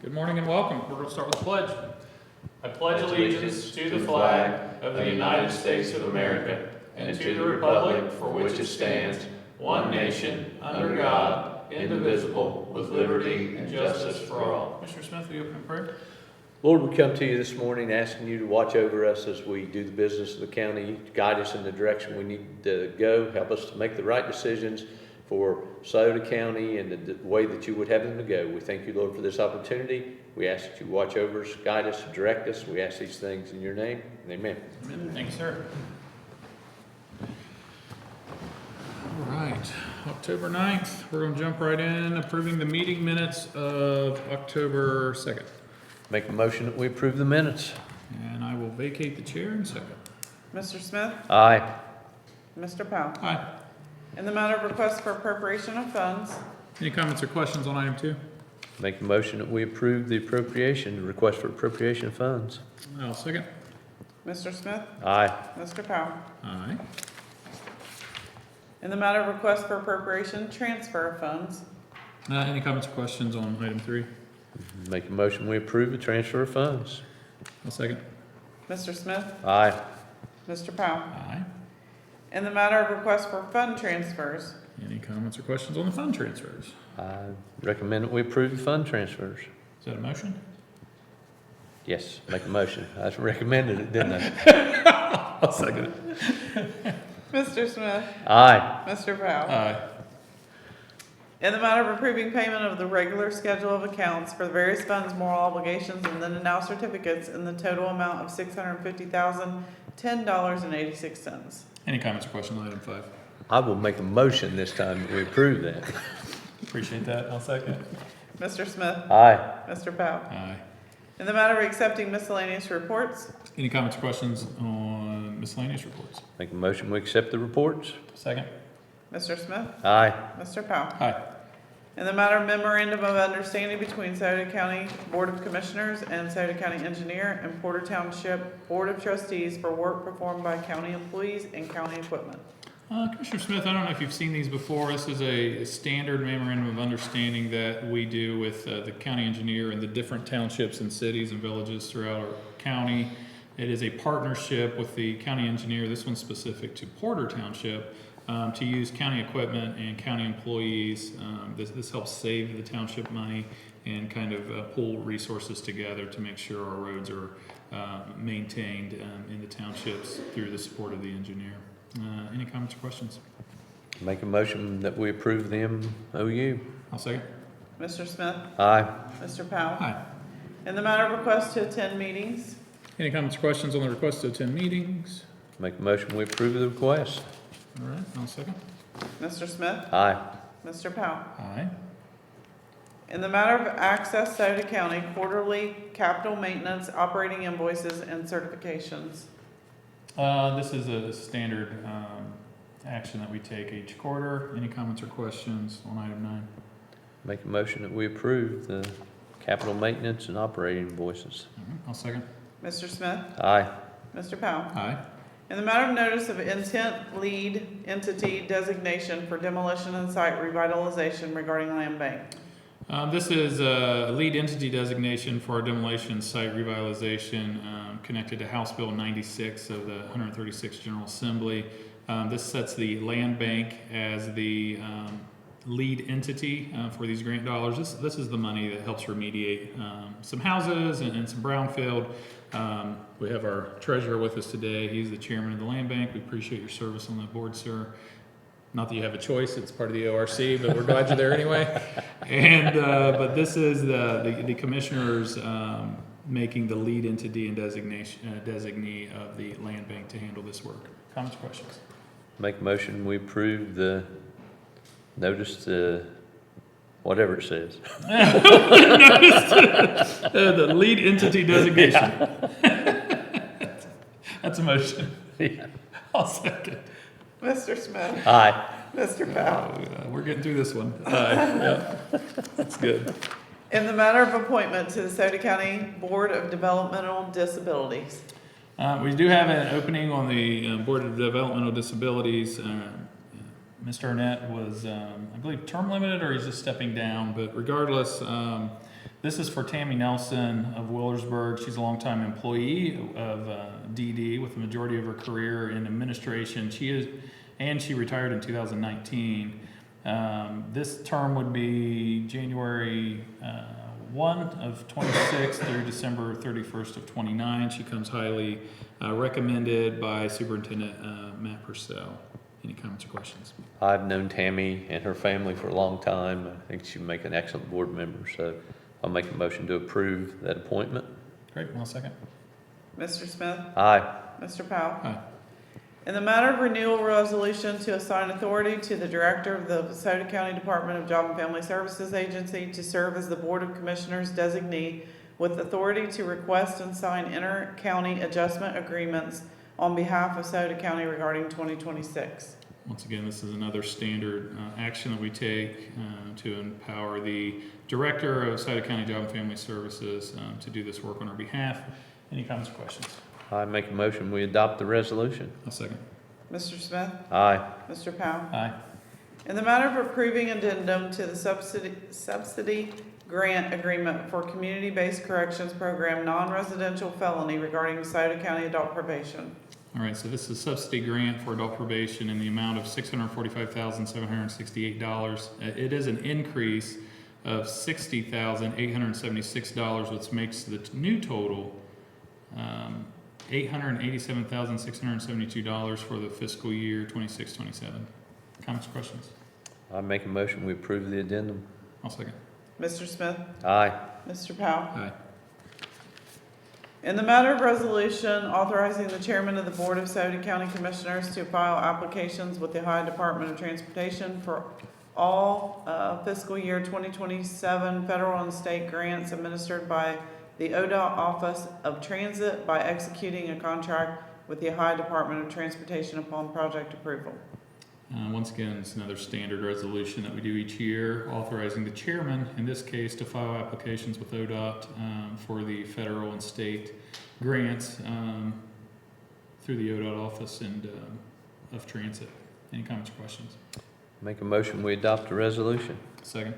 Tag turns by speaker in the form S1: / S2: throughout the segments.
S1: Good morning and welcome. We're going to start with the pledge. I pledge allegiance to the flag of the United States of America and to the republic for which it stands, one nation, under God, indivisible, with liberty and justice for all. Mr. Smith, will you open in prayer?
S2: Lord, we come to you this morning asking you to watch over us as we do the business of the county, guide us in the direction we need to go, help us to make the right decisions for Scioto County and the way that you would have them to go. We thank you, Lord, for this opportunity. We ask that you watch over us, guide us, direct us. We ask these things in your name. Amen.
S1: Amen. Thank you, sir. All right, October 9th, we're going to jump right in, approving the meeting minutes of October 2nd.
S2: Make a motion that we approve the minutes.
S1: And I will vacate the chair in a second.
S3: Mr. Smith?
S2: Aye.
S3: Mr. Powell?
S1: Aye.
S3: In the matter of request for appropriation of funds,
S1: Any comments or questions on item 2?
S2: Make a motion that we approve the appropriation, the request for appropriation of funds.
S1: I'll second.
S3: Mr. Smith?
S2: Aye.
S3: Mr. Powell?
S1: Aye.
S3: In the matter of request for appropriation, transfer of funds,
S1: Any comments or questions on item 3?
S2: Make a motion we approve the transfer of funds.
S1: I'll second.
S3: Mr. Smith?
S2: Aye.
S3: Mr. Powell?
S1: Aye.
S3: In the matter of request for fund transfers,
S1: Any comments or questions on the fund transfers?
S2: I recommend that we approve the fund transfers.
S1: Is that a motion?
S2: Yes, make a motion. I recommended it, didn't I?
S1: I'll second it.
S3: Mr. Smith?
S2: Aye.
S3: Mr. Powell?
S1: Aye.
S3: In the matter of approving payment of the regular schedule of accounts for the various funds, moral obligations, and then and now certificates in the total amount of $650,010.86.
S1: Any comments or questions on item 5?
S2: I will make a motion this time that we approve that.
S1: Appreciate that. I'll second.
S3: Mr. Smith?
S2: Aye.
S3: Mr. Powell?
S1: Aye.
S3: In the matter of accepting miscellaneous reports,
S1: Any comments or questions on miscellaneous reports?
S2: Make a motion we accept the reports.
S1: Second.
S3: Mr. Smith?
S2: Aye.
S3: Mr. Powell?
S1: Aye.
S3: In the matter of memorandum of understanding between Scioto County Board of Commissioners and Scioto County Engineer and Porter Township Board of Trustees for work performed by county employees and county equipment.
S1: Commissioner Smith, I don't know if you've seen these before. This is a standard memorandum of understanding that we do with the county engineer and the different townships and cities and villages throughout our county. It is a partnership with the county engineer, this one's specific to Porter Township, to use county equipment and county employees. This helps save the township money and kind of pull resources together to make sure our roads are maintained in the townships through the support of the engineer. Any comments or questions?
S2: Make a motion that we approve the MOU.
S1: I'll second.
S3: Mr. Smith?
S2: Aye.
S3: Mr. Powell?
S1: Aye.
S3: In the matter of request to attend meetings,
S1: Any comments or questions on the request to attend meetings?
S2: Make a motion we approve the request.
S1: All right, I'll second.
S3: Mr. Smith?
S2: Aye.
S3: Mr. Powell?
S1: Aye.
S3: In the matter of access Scioto County quarterly capital maintenance operating invoices and certifications.
S1: This is a standard action that we take each quarter. Any comments or questions on item 9?
S2: Make a motion that we approve the capital maintenance and operating invoices.
S1: All right, I'll second.
S3: Mr. Smith?
S2: Aye.
S3: Mr. Powell?
S1: Aye.
S3: In the matter of notice of intent lead entity designation for demolition and site revitalization regarding land bank.
S1: This is a lead entity designation for our demolition site revitalization connected to House Bill 96 of the 136th General Assembly. This sets the land bank as the lead entity for these grant dollars. This is the money that helps remediate some houses and some brownfield. We have our treasurer with us today. He's the chairman of the land bank. We appreciate your service on that board, sir. Not that you have a choice, it's part of the ORC, but we're glad you're there anyway. And but this is the commissioners making the lead entity and designee of the land bank to handle this work. Comments, questions?
S2: Make a motion we approve the notice to whatever it says.
S1: The lead entity designation. That's a motion.
S2: Yeah.
S1: I'll second.
S3: Mr. Smith?
S2: Aye.
S3: Mr. Powell?
S1: We're getting through this one. Yeah, that's good.
S3: In the matter of appointment to the Scioto County Board of Developmental Disabilities.
S1: We do have an opening on the Board of Developmental Disabilities. Mr. Arnett was, I believe, term limited, or he's just stepping down. But regardless, This is for Tammy Nelson of Willersburg. She's a longtime employee of DD with the majority of her career in administration. She retired in 2019. This term would be January 1 of 26 through December 31st of 29. She comes highly recommended by Superintendent Matt Purcell. Any comments or questions?
S2: I've known Tammy and her family for a long time. I think she'd make an excellent board member, so I'll make a motion to approve that appointment.
S1: Great, one second.
S3: Mr. Smith?
S2: Aye.
S3: Mr. Powell?
S1: Aye.
S3: In the matter of renewal resolution to assign authority to the Director of the Scioto County Department of Job and Family Services Agency to serve as the Board of Commissioners designee with authority to request and sign inter-county adjustment agreements on behalf of Scioto County regarding 2026.
S1: Once again, this is another standard action that we take to empower the Director of Scioto County Job and Family Services to do this work on our behalf. Any comments or questions?
S2: I make a motion, we adopt the resolution.
S1: I'll second.
S3: Mr. Smith?
S2: Aye.
S3: Mr. Powell?
S1: Aye.
S3: In the matter of approving addendum to the subsidy grant agreement for community-based corrections program non-residential felony regarding Scioto County adult probation.
S1: All right, so this is a subsidy grant for adult probation in the amount of $645,768. It is an increase of $60,876, which makes the new total $887,672 for the fiscal year 26-27. Comments, questions?
S2: I make a motion, we approve the addendum.
S1: I'll second.
S3: Mr. Smith?
S2: Aye.
S3: Mr. Powell?
S1: Aye.
S3: In the matter of resolution authorizing the chairman of the Board of Scioto County Commissioners to file applications with the Ohio Department of Transportation for all fiscal year 2027 federal and state grants administered by the ODOT Office of Transit by executing a contract with the Ohio Department of Transportation upon project approval.
S1: Once again, it's another standard resolution that we do each year, authorizing the chairman, in this case, to file applications with ODOT for the federal and state grants through the ODOT office and of transit. Any comments or questions?
S2: Make a motion, we adopt the resolution.
S1: Second.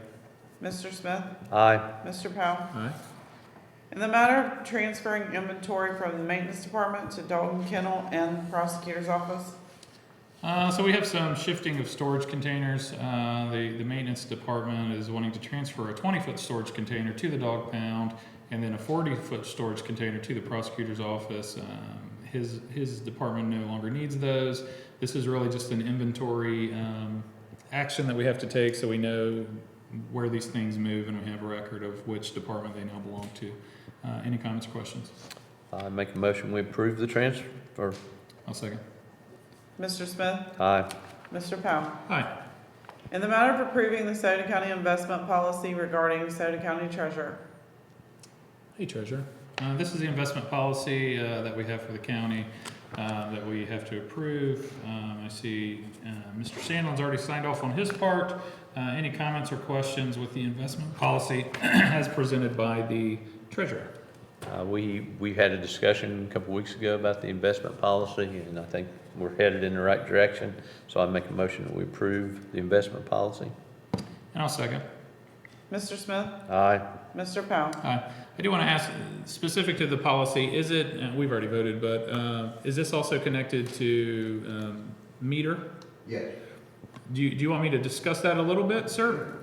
S3: Mr. Smith?
S2: Aye.
S3: Mr. Powell?
S1: Aye.
S3: In the matter of transferring inventory from the Maintenance Department to Dalton Kennel and Prosecutor's Office.
S1: So we have some shifting of storage containers. The maintenance department is wanting to transfer a 20-foot storage container to the dog pound and then a 40-foot storage container to the prosecutor's office. His department no longer needs those. This is really just an inventory action that we have to take so we know where these things move and we have a record of which department they now belong to. Any comments or questions?
S2: I make a motion, we approve the transfer.
S1: I'll second.
S3: Mr. Smith?
S2: Aye.
S3: Mr. Powell?
S1: Aye.
S3: In the matter of approving the Scioto County investment policy regarding Scioto County Treasurer.
S1: Hey, Treasurer. This is the investment policy that we have for the county that we have to approve. I see Mr. Sandlin's already signed off on his part. Any comments or questions with the investment policy as presented by the Treasurer?
S2: We had a discussion a couple weeks ago about the investment policy, and I think we're headed in the right direction. So I make a motion that we approve the investment policy.
S1: And I'll second.
S3: Mr. Smith?
S2: Aye.
S3: Mr. Powell?
S1: I do want to ask, specific to the policy, is it, we've already voted, but is this also connected to meter?
S4: Yes.
S1: Do you want me to discuss that a little bit, sir?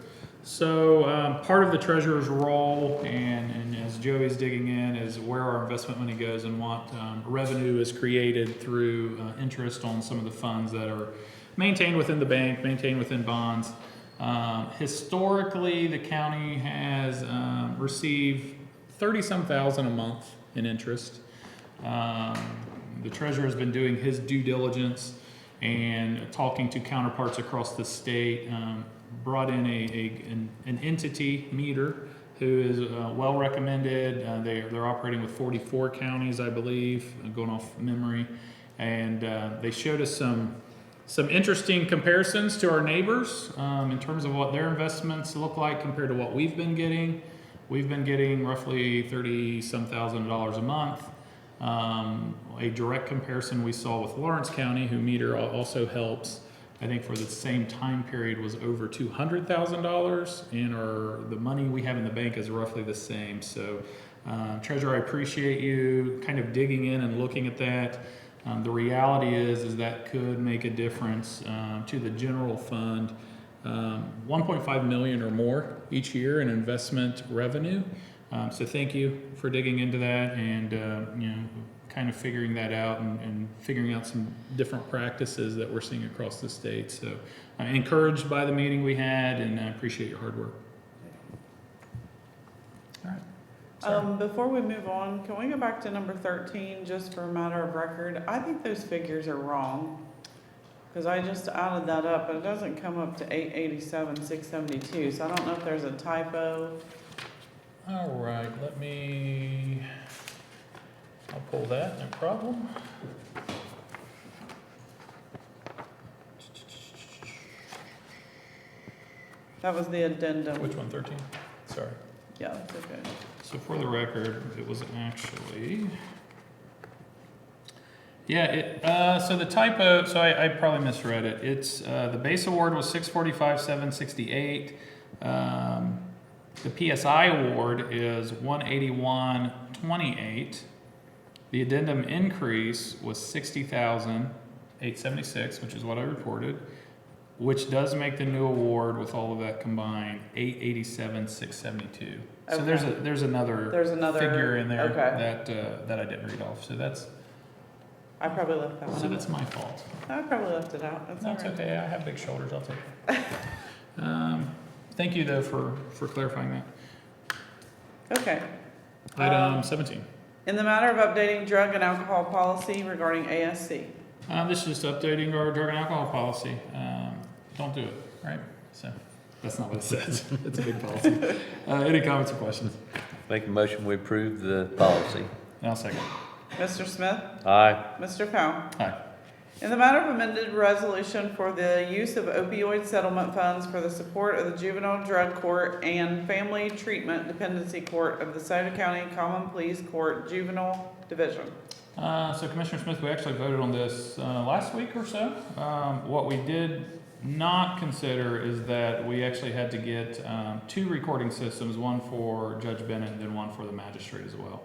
S1: So part of the treasurer's role, and as Joey's digging in, is where our investment money goes and what revenue is created through interest on some of the funds that are maintained within the bank, maintained within bonds. Historically, the county has received 30-some thousand a month in interest. The treasurer has been doing his due diligence and talking to counterparts across the state, brought in an entity, Meter, who is well recommended. They're operating with 44 counties, I believe, going off memory. And they showed us some interesting comparisons to our neighbors in terms of what their investments look like compared to what we've been getting. We've been getting roughly $30-some thousand a month. A direct comparison we saw with Lawrence County, who Meter also helps, I think for the same time period was over $200,000, and the money we have in the bank is roughly the same. So, Treasurer, I appreciate you kind of digging in and looking at that. The reality is that could make a difference to the general fund. 1.5 million or more each year in investment revenue. So thank you for digging into that and kind of figuring that out and figuring out some different practices that we're seeing across the state. So I'm encouraged by the meeting we had, and I appreciate your hard work. All right. Sorry.
S3: Before we move on, can we go back to number 13 just for a matter of record? I think those figures are wrong. Because I just added that up, but it doesn't come up to 887, 672, so I don't know if there's a typo.
S1: All right, I'll pull that, no problem.
S3: That was the addendum.
S1: Which one, 13? Sorry.
S3: Yeah, that's okay.
S1: So for the record, it was actually... Yeah, so the typo, so I probably misread it. It's, the base award was 645,768. The PSI award is 181,28. The addendum increase was 60,876, which is what I reported, which does make the new award with all of that combined 887,672. So
S3: Okay.
S1: there's another figure in there
S3: okay.
S1: that I didn't read off. So
S3: I probably left that one
S1: so
S3: out.
S1: that's my fault.
S3: I probably left it out. That's all
S1: That's
S3: right.
S1: okay. I have big shoulders. I'll take it. Thank you though for clarifying that.
S3: Okay.
S1: Item 17.
S3: In the matter of updating drug and alcohol policy regarding ASC.
S1: This is just updating our drug and alcohol policy. Don't do it, right? So that's not what it says. It's a big policy. Any comments or questions?
S2: Make a motion, we approve the policy.
S1: I'll second.
S3: Mr. Smith?
S2: Aye.
S3: Mr. Powell?
S1: Aye.
S3: In the matter of amended resolution for the use of opioid settlement funds for the support of the Juvenile Drug Court and Family Treatment Dependency Court of the Scioto County Common Pleas Court Juvenile Division.
S1: So Commissioner Smith, we actually voted on this last week or so. What we did not consider is that we actually had to get 2 recording systems, one for Judge Bennett and then one for the magistrate as well.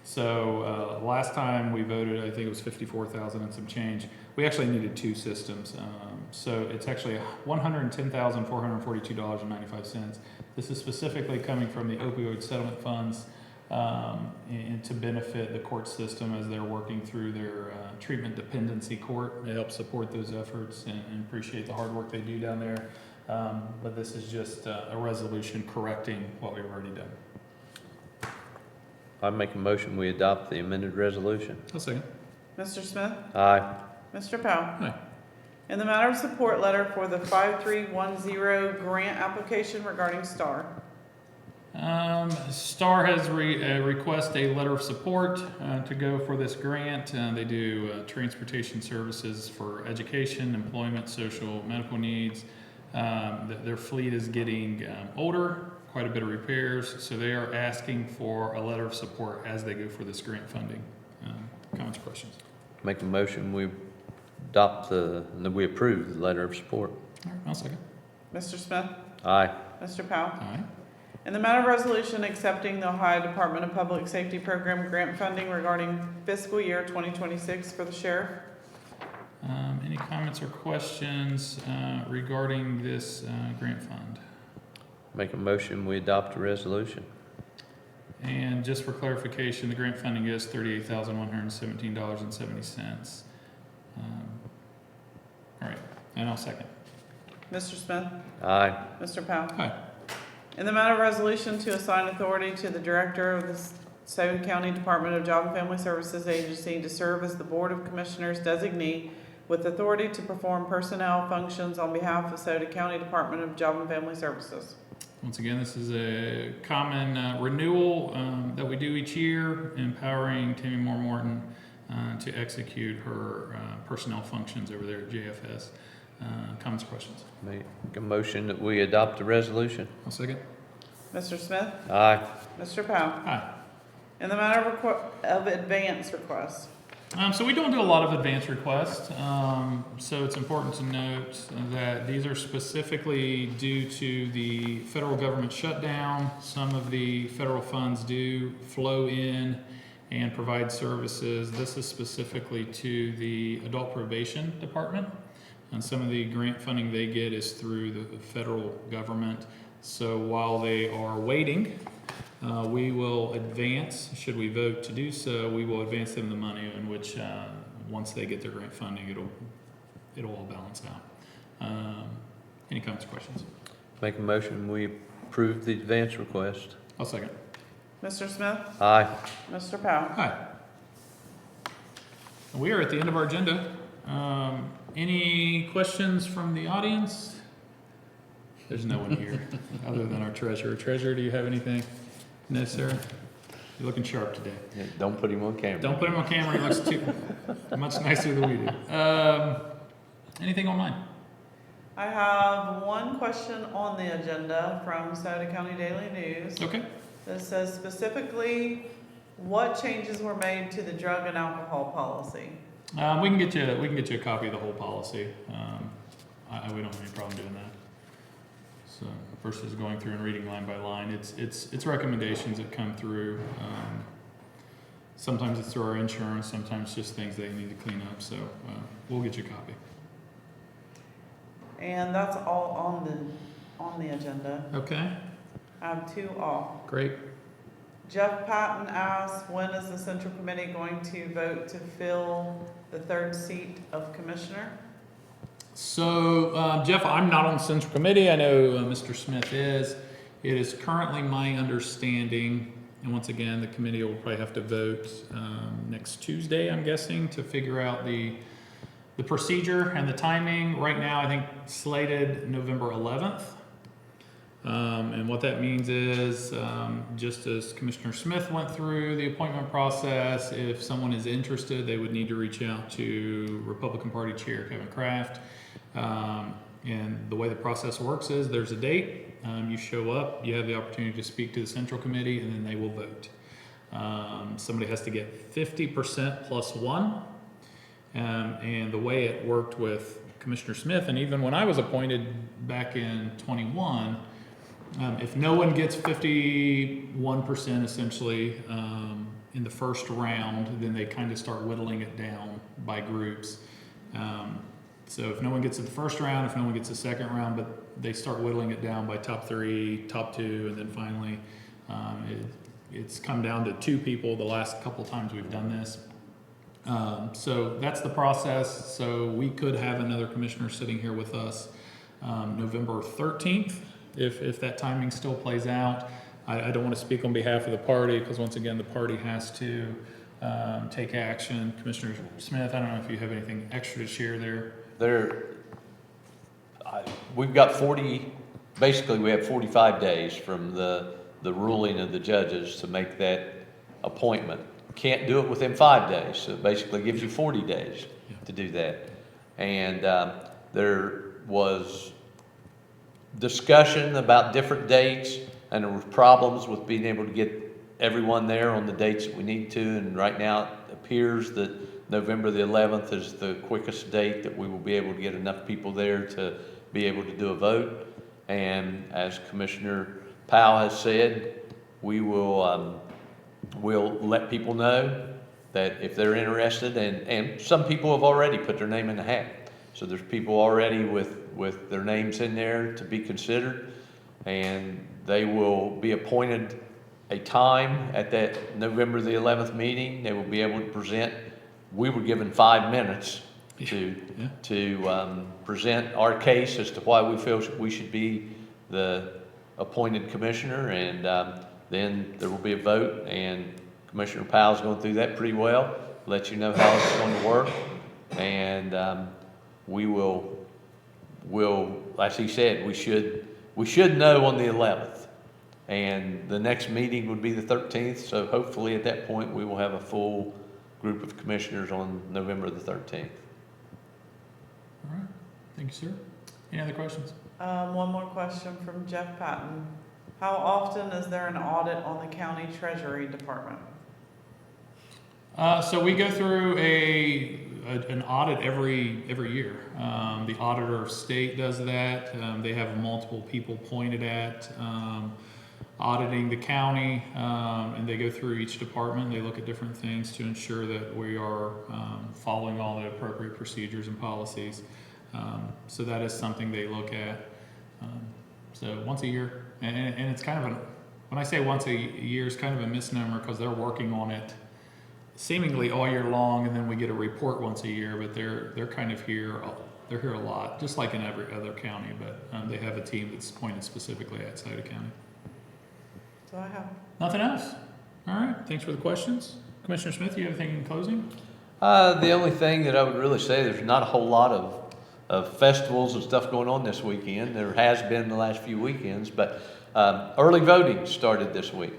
S1: So last time we voted, I think it was 54,000 and some change. We actually needed 2 systems. So it's actually $110,442.95. This is specifically coming from the opioid settlement funds and to benefit the court system as they're working through their treatment dependency court. They help support those efforts and appreciate the hard work they do down there. But this is just a resolution correcting what we've already done.
S2: I make a motion, we adopt the amended resolution.
S1: I'll second.
S3: Mr. Smith?
S2: Aye.
S3: Mr. Powell?
S1: Aye.
S3: In the matter of support letter for the 5310 grant application regarding STAR.
S1: STAR has requested a letter of support to go for this grant. They do transportation services for education, employment, social, medical needs. Their fleet is getting older, quite a bit of repairs, so they are asking for a letter of support as they go for this grant funding. Comments or questions?
S2: Make a motion, we we approve the letter of support.
S1: All right, I'll second.
S3: Mr. Smith?
S2: Aye.
S3: Mr. Powell?
S1: Aye.
S3: In the matter of resolution accepting the Ohio Department of Public Safety Program grant funding regarding fiscal year 2026 for the sheriff.
S1: Any comments or questions regarding this grant fund?
S2: Make a motion, we adopt the resolution.
S1: And just for clarification, the grant funding is $38,117.70. All right, and I'll second.
S3: Mr. Smith?
S2: Aye.
S3: Mr. Powell?
S1: Aye.
S3: In the matter of resolution to assign authority to the Director of the Scioto County Department of Job and Family Services Agency to serve as the Board of Commissioners designee with authority to perform personnel functions on behalf of Scioto County Department of Job and Family Services.
S1: Once again, this is a common renewal that we do each year, empowering Tammy Moore Morton to execute her personnel functions over there at JFS. Comments or questions?
S2: Make a motion that we adopt the resolution.
S1: I'll second.
S3: Mr. Smith?
S2: Aye.
S3: Mr. Powell?
S1: Aye.
S3: In the matter of advance requests.
S1: So we don't do a lot of advance requests. So it's important to note that these are specifically due to the federal government shutdown. Some of the federal funds do flow in and provide services. This is specifically to the adult probation department. And some of the grant funding they get is through the federal government. So while they are waiting, we will advance, should we vote to do so, we will advance them the money in which, once they get their grant funding, it'll all balance out. Any comments or questions?
S2: Make a motion, we approve the advance request.
S1: I'll second.
S3: Mr. Smith?
S2: Aye.
S3: Mr. Powell?
S1: Hi. We are at the end of our agenda. Any questions from the audience? There's no one here other than our treasurer. Treasurer, do you have anything? No, sir? You're looking sharp today.
S2: Yeah, don't put him on camera.
S1: Don't put him on camera. He looks too much nicer than we do. Anything online?
S3: I have one question on the agenda from Scioto County Daily News.
S1: Okay.
S3: That says specifically, what changes were made to the drug and alcohol policy?
S1: We can get you a copy of the whole policy. We don't have any problem doing that. So versus going through and reading line by line, it's recommendations that come through. Sometimes it's through our insurance, sometimes just things they need to clean up. So we'll get you a copy.
S3: And that's all on the agenda.
S1: Okay.
S3: I have two off.
S1: Great.
S3: Jeff Patton asked, when is the Central Committee going to vote to fill the third seat of commissioner?
S1: So, Jeff, I'm not on the Central Committee. I know Mr. Smith is. It is currently my understanding, and once again, the committee will probably have to vote next Tuesday, I'm guessing, to figure out the procedure and the timing. Right now, I think slated November 11th. And what that means is, just as Commissioner Smith went through the appointment process, if someone is interested, they would need to reach out to Republican Party Chair Kevin Kraft. And the way the process works is there's a date, you show up, you have the opportunity to speak to the Central Committee, and then they will vote. Somebody has to get 50% plus one. And the way it worked with Commissioner Smith, and even when I was appointed back in 21, if no one gets 51% essentially in the first round, then they kind of start whittling it down by groups. So if no one gets it the first round, if no one gets the second round, but they start whittling it down by top 3, top 2, and then finally it's come down to 2 people the last couple times we've done this. So that's the process. So we could have another commissioner sitting here with us November 13th. If that timing still plays out. I don't want to speak on behalf of the party because once again the party has to take action. Commissioner Smith, I don't know if you have anything extra to share there.
S2: We've got 40, basically we have 45 days from the ruling of the judges to make that appointment. Can't do it within 5 days, so it basically gives you 40 days to do that. And there was discussion about different dates, and there were problems with being able to get everyone there on the dates that we need to, and right now it appears that November the 11th is the quickest date that we will be able to get enough people there to be able to do a vote. And as Commissioner Powell has said, we will we'll let people know that if they're interested, and some people have already put their name in the hat. So there's people already with their names in there to be considered, and they will be appointed a time at that November the 11th meeting. They will be able to present. We were given 5 minutes to present our case as to why we feel we should be the appointed commissioner, and then there will be a vote, and Commissioner Powell's going through that pretty well, let you know how it's going to work, and we'll, as he said, we should know on the 11th, and the next meeting would be the 13th, so hopefully at that point we will have a full group of commissioners on November the 13th.
S1: All right, thank you, sir. Any other questions?
S3: One more question from Jeff Patton. How often is there an audit on the county treasury department?
S1: So we go through an audit every year. The auditor of state does that. They have multiple people pointed at auditing the county, and they go through each department. They look at different things to ensure that we are following all the appropriate procedures and policies. So that is something they look at. So once a year, and it's kind of when I say once a year, it's kind of a misnomer because they're working on it seemingly all year long, and then we get a report once a year. But they're kind of here. They're here a lot, just like in every other county. But they have a team that's pointed specifically at Scioto County.
S3: So I have.
S1: Nothing else. All right. Thanks for the questions, Commissioner Smith. You have anything in closing?
S2: The only thing that I would really say, there's not a whole lot of festivals and stuff going on this weekend. There has been the last few weekends, but early voting started this week.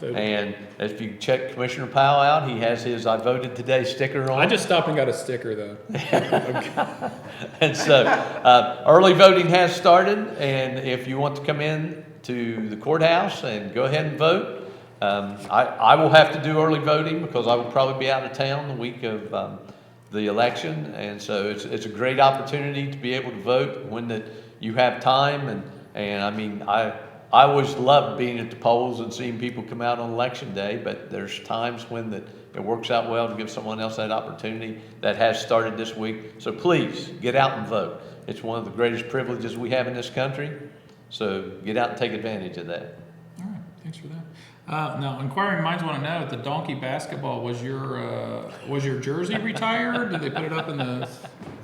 S2: And if you check Commissioner Powell out, he has his "I voted today" sticker on.
S1: I just stopped and got a sticker though.
S2: And so early voting has started, and if you want to come in to the courthouse and go ahead and vote, I will have to do early voting because I will probably be out of town the week of the election, and so it's a great opportunity to be able to vote when that you have time, and I mean I always love being at the polls and seeing people come out on election day, but there's times when it works out well to give someone else that opportunity. That has started this week, so please get out and vote. It's one of the greatest privileges we have in this country, so get out and take advantage of that.
S1: All right, thanks for that. Now, inquiring minds want to know, at the donkey basketball, was your jersey retired? Did they put it up in the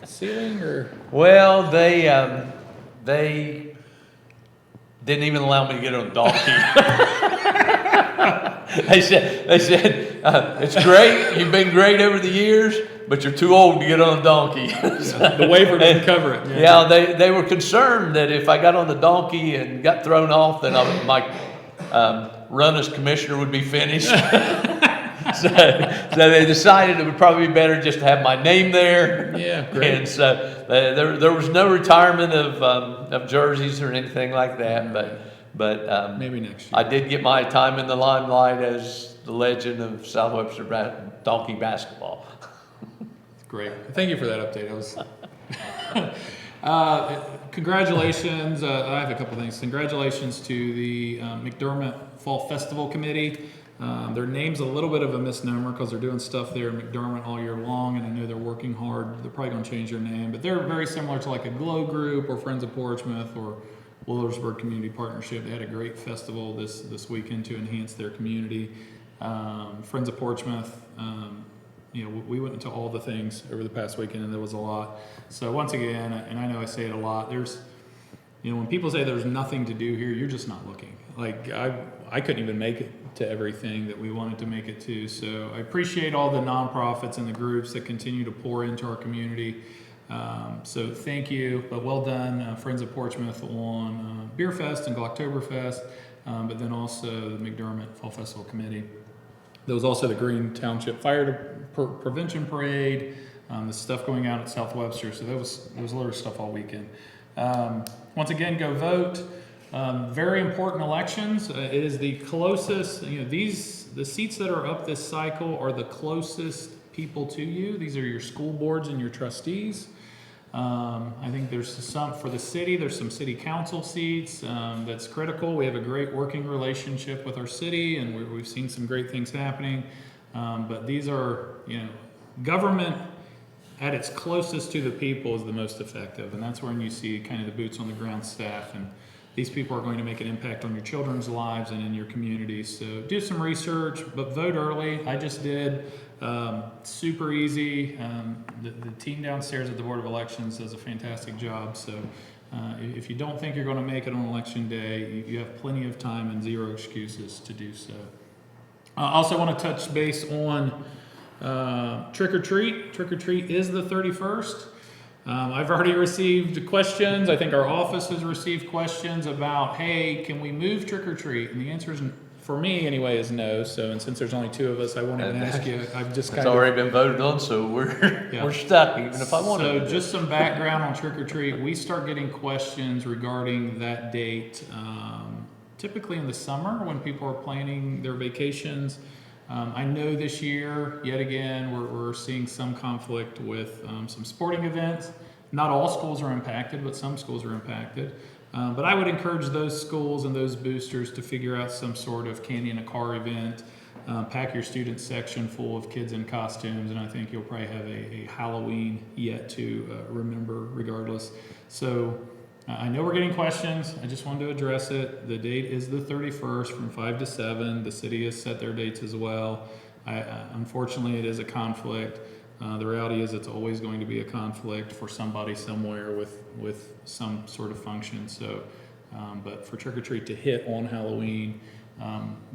S1: ceiling, or?
S2: Well, they didn't even allow me to get on a donkey. They said it's great. You've been great over the years, but you're too old to get on a donkey.
S1: The waiver didn't cover it.
S2: Yeah, they were concerned that if I got on the donkey and got thrown off, then my run as commissioner would be finished. So they decided it would probably be better just to have my name there.
S1: Yeah, great.
S2: And so there was no retirement of jerseys or anything like that, but
S1: Maybe next year.
S2: I did get my time in the limelight as the legend of South Webster donkey basketball.
S1: Great. Thank you for that update. Congratulations. I have a couple things. Congratulations to the McDermott Fall Festival Committee. Their name's a little bit of a misnomer because they're doing stuff there in McDermott all year long, and I know they're working hard. They're probably going to change their name, but they're very similar to like a Glow Group or Friends of Portsmouth or Willersburg Community Partnership. They had a great festival this weekend to enhance their community. Friends of Portsmouth, we went into all the things over the past weekend, and there was a lot. So once again, and I know I say it a lot, when people say there's nothing to do here, you're just not looking. Like I couldn't even make it to everything that we wanted to make it to. So I appreciate all the nonprofits and the groups that continue to pour into our community. So thank you, but well done, Friends of Portsmouth on Beer Fest and Glocktoberfest, but then also the McDermott Fall Festival Committee. There was also the Green Township Fire Prevention Parade, the stuff going out at South Webster. So there was a lot of stuff all weekend. Once again, go vote. Very important elections. It is the closest, the seats that are up this cycle are the closest people to you. These are your school boards and your trustees. I think there's some for the city. There's some city council seats that's critical. We have a great working relationship with our city, and we've seen some great things happening. But these are, government at its closest to the people is the most effective, and that's when you see kind of the boots on the ground staff, and these people are going to make an impact on your children's lives and in your communities. So do some research, but vote early. I just did. Super easy. The team downstairs at the Board of Elections does a fantastic job. So if you don't think you're going to make it on election day, you have plenty of time and zero excuses to do so. I also want to touch base on trick or treat. Trick or treat is the 31st. I've already received questions. I think our office has received questions about, hey, can we move trick or treat? And the answer is, for me anyway, is no. So, and since there's only two of us, I won't even ask you. I've just
S2: It's already been voted on, so we're stuck, even if I wanted to.
S1: So just some background on trick or treat. We start getting questions regarding that date, typically in the summer when people are planning their vacations. I know this year, yet again, we're seeing some conflict with some sporting events. Not all schools are impacted, but some schools are impacted. But I would encourage those schools and those boosters to figure out some sort of candy in a car event. Pack your student section full of kids in costumes, and I think you'll probably have a Halloween yet to remember regardless. So I know we're getting questions. I just wanted to address it. The date is the 31st from 5 to 7. The city has set their dates as well. Unfortunately, it is a conflict. The reality is it's always going to be a conflict for somebody somewhere with some sort of function. So, but for trick or treat to hit on Halloween,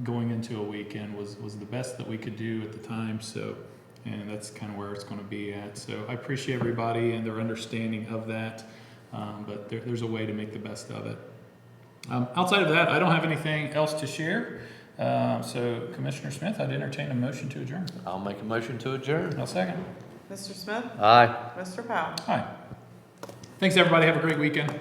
S1: going into a weekend was the best that we could do at the time. So, and that's kind of where it's going to be at. So I appreciate everybody and their understanding of that. But there's a way to make the best of it. Outside of that, I don't have anything else to share. So Commissioner Smith, I'd entertain a motion to adjourn.
S2: I'll make a motion to adjourn.
S1: I'll second.
S3: Mr. Smith?
S2: Aye.
S3: Mr. Powell?
S1: Hi. Thanks, everybody. Have a great weekend.